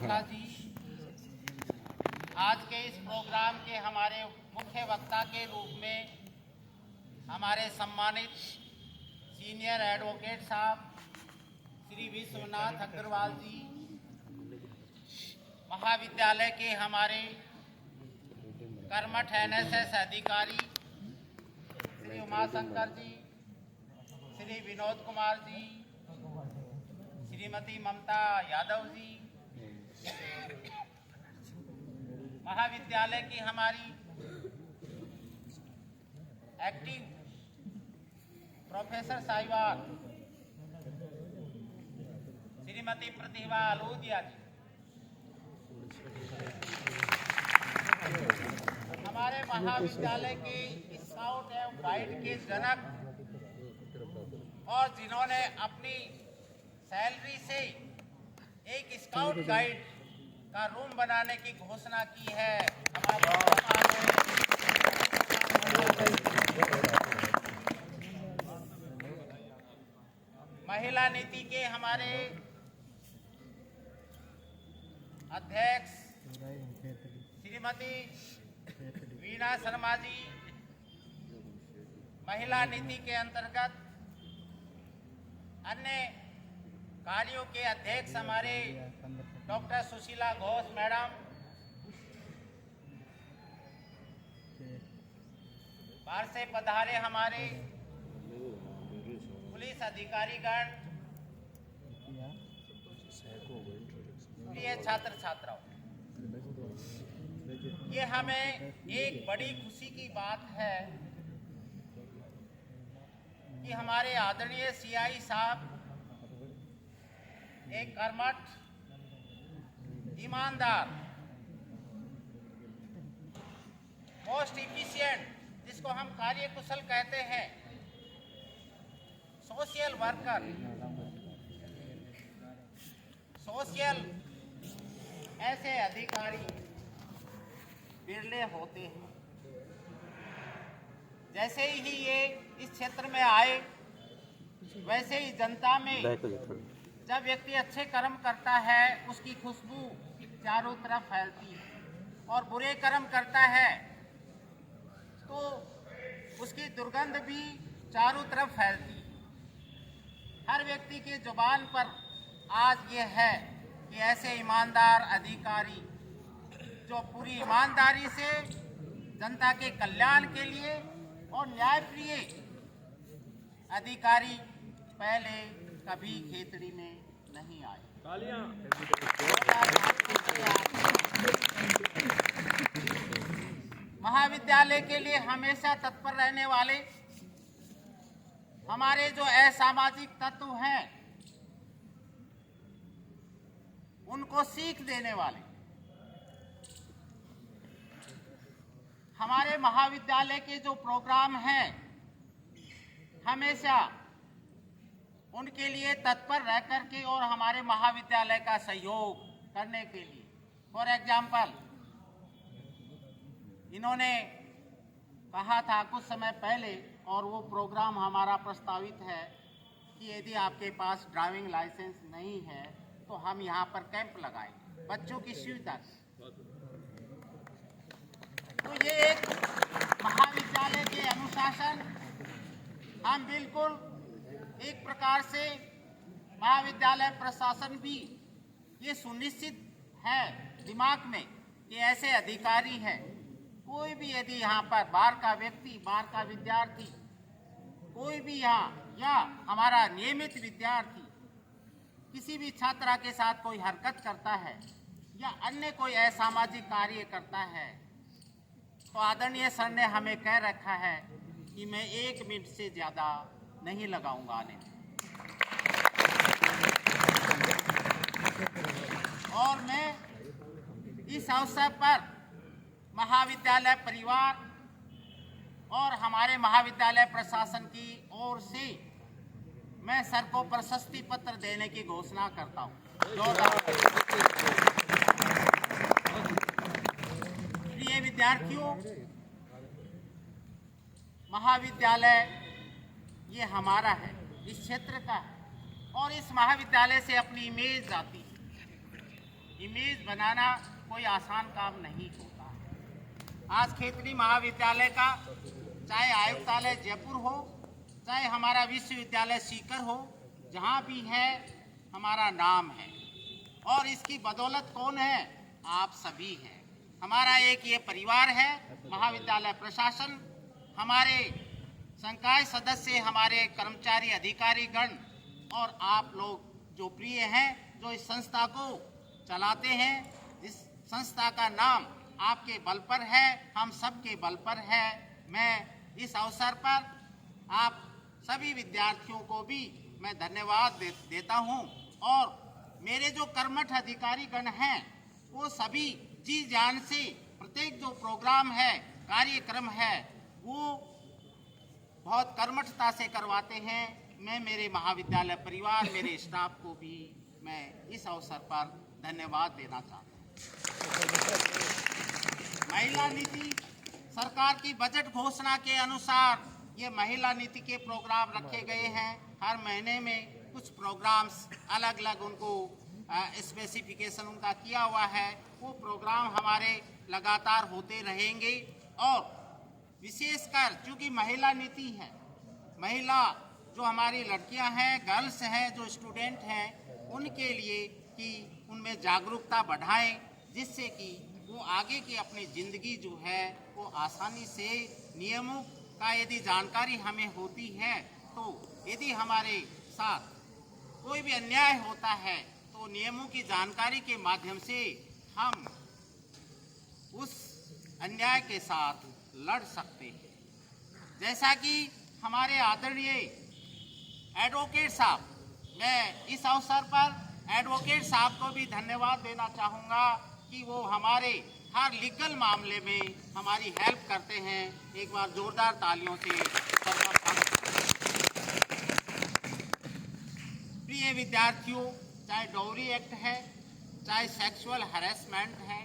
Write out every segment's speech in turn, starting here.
खोसला जी, आज के इस प्रोग्राम के हमारे मुख्य वक्ता के रूप में हमारे सम्मानित सीनियर एडवोकेट साहब श्री विश्वनाथ अग्रवाल जी, महाविद्यालय के हमारे कर्मठ एनएसएस अधिकारी श्री उमाशंकर जी, श्री विनोद कुमार जी, श्रीमती ममता यादव जी, महाविद्यालय की हमारी एक्टिव प्रोफेसर साहिवाल श्रीमती प्रतिभा आलोदिया जी, हमारे महाविद्यालय के स्काउट एवं गाइड के जनक और जिन्होंने अपनी सैलरी से एक स्काउट गाइड का रूम बनाने की घोषणा की है, महिला नीति के हमारे अध्यक्ष श्रीमती वीणा शर्मा जी, महिला नीति के अंतर्गत अन्य कार्यों के अध्यक्ष हमारे डॉक्टर सुशीला घोष मैडम, बाहर से पधारे हमारे पुलिस अधिकारीगण, प्रिय छात्र छात्राओं, ये हमें एक बड़ी खुशी की बात है कि हमारे आदरणीय सीआई साहब एक कर्मठ, ईमानदार, मोस्ट इफिशिएंट, जिसको हम कार्यकुशल कहते हैं, सोशल वर्कर, सोशल ऐसे अधिकारी बिरले होते हैं। जैसे ही ये इस क्षेत्र में आए, वैसे ही जनता में जब व्यक्ति अच्छे कर्म करता है उसकी खुशबू चारों तरफ फैलती है, और बुरे कर्म करता है तो उसकी दुर्गंध भी चारों तरफ फैलती है। हर व्यक्ति की जुबान पर आज ये है कि ऐसे ईमानदार अधिकारी जो पूरी ईमानदारी से जनता के कल्याण के लिए और न्यायप्रिय अधिकारी पहले कभी खेतड़ी में नहीं आए। महाविद्यालय के लिए हमेशा तत्पर रहने वाले हमारे जो असामाजिक तत्व हैं, उनको सीख देने वाले हमारे महाविद्यालय के जो प्रोग्राम हैं, हमेशा उनके लिए तत्पर रह करके और हमारे महाविद्यालय का सहयोग करने के लिए, फॉर एग्जाम्पल, इन्होंने कहा था कुछ समय पहले, और वो प्रोग्राम हमारा प्रस्तावित है कि यदि आपके पास ड्राइविंग लाइसेंस नहीं है तो हम यहाँ पर कैंप लगाएंगे बच्चों की सुविधा। तो ये एक महाविद्यालय के अनुशासन, हम बिल्कुल एक प्रकार से महाविद्यालय प्रशासन भी ये सुनिश्चित है दिमाग में कि ऐसे अधिकारी हैं, कोई भी यदि यहाँ पर बाहर का व्यक्ति, बाहर का विद्यार्थी, कोई भी यहाँ या हमारा नियमित विद्यार्थी किसी भी छात्रा के साथ कोई हरकत करता है या अन्य कोई असामाजिक कार्य करता है, तो आदरणीय सर ने हमें कह रखा है कि मैं 1 मिनट से ज़्यादा नहीं लगाऊंगा आने में, और मैं इस अवसर पर महाविद्यालय परिवार और हमारे महाविद्यालय प्रशासन की ओर से मैं सर को प्रशस्ति पत्र देने की घोषणा करता हूं। प्रिय विद्यार्थियों, महाविद्यालय ये हमारा है, इस क्षेत्र का है, और इस महाविद्यालय से अपनी इमेज आती है। इमेज बनाना कोई आसान काम नहीं होता। आज खेतड़ी महाविद्यालय का चाहे आयुक्तालय जयपुर हो, चाहे हमारा विश्वविद्यालय सीकर हो, जहाँ भी है हमारा नाम है। और इसकी बदौलत कौन है? आप सभी हैं। हमारा एक ये परिवार है, महाविद्यालय प्रशासन, हमारे संकाय सदस्य, हमारे कर्मचारी अधिकारी गण और आप लोग जो प्रिय हैं, जो इस संस्था को चलाते हैं। इस संस्था का नाम आपके बल पर है, हम सबके बल पर है। मैं इस अवसर पर आप सभी विद्यार्थियों को भी मैं धन्यवाद देता हूं। और मेरे जो कर्मठ अधिकारी गण हैं, वो सभी जी जान से प्रत्येक जो प्रोग्राम है, कार्यक्रम है, वो बहुत कर्मठता से करवाते हैं। मैं मेरे महाविद्यालय परिवार, मेरे स्टाफ को भी मैं इस अवसर पर धन्यवाद देना चाहता हूँ। महिला नीति, सरकार की बजट घोषणा के अनुसार ये महिला नीति के प्रोग्राम रखे गए हैं। हर महीने में कुछ प्रोग्राम्स अलग अलग उनको स्पेसिफिकेशन उनका किया हुआ है। वो प्रोग्राम हमारे लगातार होते रहेंगे। और विशेषकर चूँकि महिला नीति है, महिला जो हमारी लड़कियां हैं, गर्ल्स हैं, जो स्टूडेंट हैं, उनके लिए कि उनमें जागरूकता बढ़ाएं, जिससे कि वो आगे की अपनी ज़िंदगी जो है वो आसानी से नियमों का यदि जानकारी हमें होती है, तो यदि हमारे साथ कोई भी अन्याय होता है तो नियमों की जानकारी के माध्यम से हम उस अन्याय के साथ लड़ सकते हैं। जैसा कि हमारे आदरणीय एडवोकेट साहब, मैं इस अवसर पर एडवोकेट साहब को भी धन्यवाद देना चाहूँगा कि वो हमारे हर लीगल मामले में हमारी हेल्प करते हैं। एक बार जोरदार तालियों से सबका स्वागत। प्रिय विद्यार्थियों, चाहे डॉवरी एक्ट है, चाहे सेक्सुअल हैरेसमेंट है,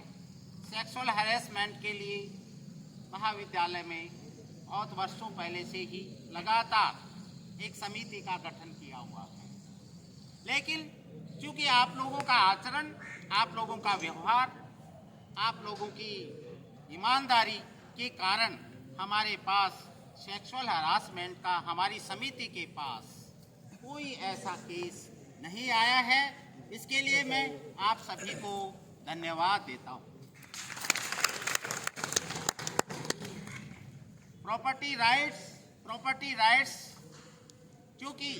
सेक्सुअल हैरेसमेंट के लिए महाविद्यालय में बहुत वर्षों पहले से ही लगातार एक समिति का गठन किया हुआ है। लेकिन चूंकि आप लोगों का आचरण, आप लोगों का व्यवहार, आप लोगों की ईमानदारी के कारण हमारे पास सेक्सुअल हरासमेंट का हमारी समिति के पास कोई ऐसा केस नहीं आया है। इसके लिए मैं आप सभी को धन्यवाद देता हूँ। प्रॉपर्टी राइट्स क्योंकि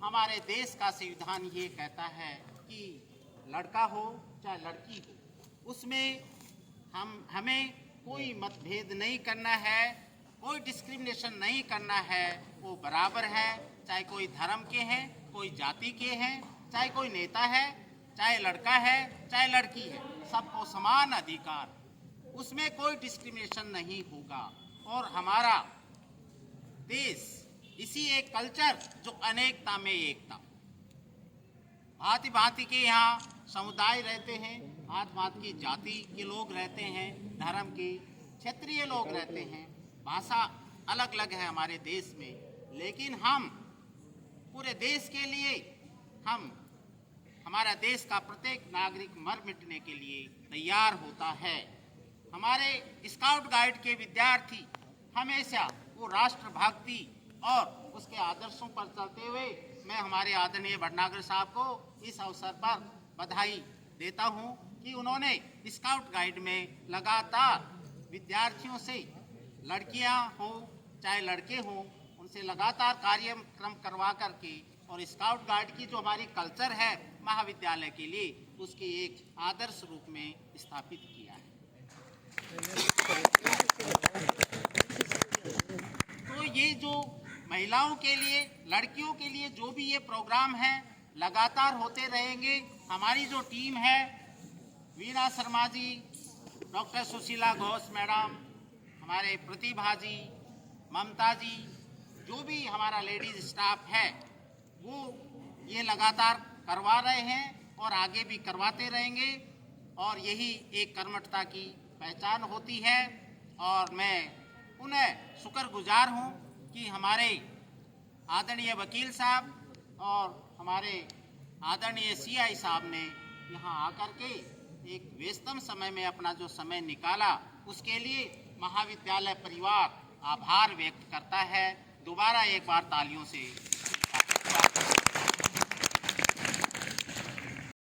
हमारे देश का संविधान ये कहता है कि लड़का हो चाहे लड़की हो, उसमें हमें कोई मतभेद नहीं करना है, कोई डिस्क्रिमिनेशन नहीं करना है। वो बराबर है, चाहे कोई धर्म के हैं, कोई जाति के हैं, चाहे कोई नेता है, चाहे लड़का है, चाहे लड़की है, सबको समान अधिकार, उसमें कोई डिस्क्रिमिनेशन नहीं होगा। और हमारा देश इसी एक कल्चर जो अनेकता में एकता, भांति भांति के यहाँ समुदाय रहते हैं, भांति भांति की जाति के लोग रहते हैं, धर्म के क्षेत्रीय लोग रहते हैं, भाषा अलग अलग है हमारे देश में, लेकिन हम पूरे देश के लिए हमारा देश का प्रत्येक नागरिक मर मिटने के लिए तैयार होता है। हमारे स्काउट गाइड के विद्यार्थी हमेशा वो राष्ट्रभक्ति और उसके आदर्शों पर चलते हुए, मैं हमारे आदरणीय भटनागर साहब को इस अवसर पर बधाई देता हूं कि उन्होंने स्काउट गाइड में लगातार विद्यार्थियों से, लड़कियां हो चाहे लड़के हों, उनसे लगातार कार्यक्रम करवा करके और स्काउट गाइड की जो हमारी कल्चर है महाविद्यालय के लिए, उसकी एक आदर्श रूप में स्थापित किया है। तो ये जो महिलाओं के लिए, लड़कियों के लिए जो भी ये प्रोग्राम है लगातार होते रहेंगे। हमारी जो टीम है, वीणा शर्मा जी, डॉक्टर सुशीला घोष मैडम, हमारे प्रतिभा जी, ममता जी, जो भी हमारा लेडीज स्टाफ है, वो ये लगातार करवा रहे हैं और आगे भी करवाते रहेंगे। और यही एक कर्मठता की पहचान होती है। और मैं उन्हें शुक्रगुजार हूँ कि हमारे आदरणीय वकील साहब और हमारे आदरणीय सीआई साहब ने यहाँ आकर के एक व्यस्तम समय में अपना जो समय निकाला, उसके लिए महाविद्यालय परिवार आभार व्यक्त करता है। दोबारा एक बार तालियों से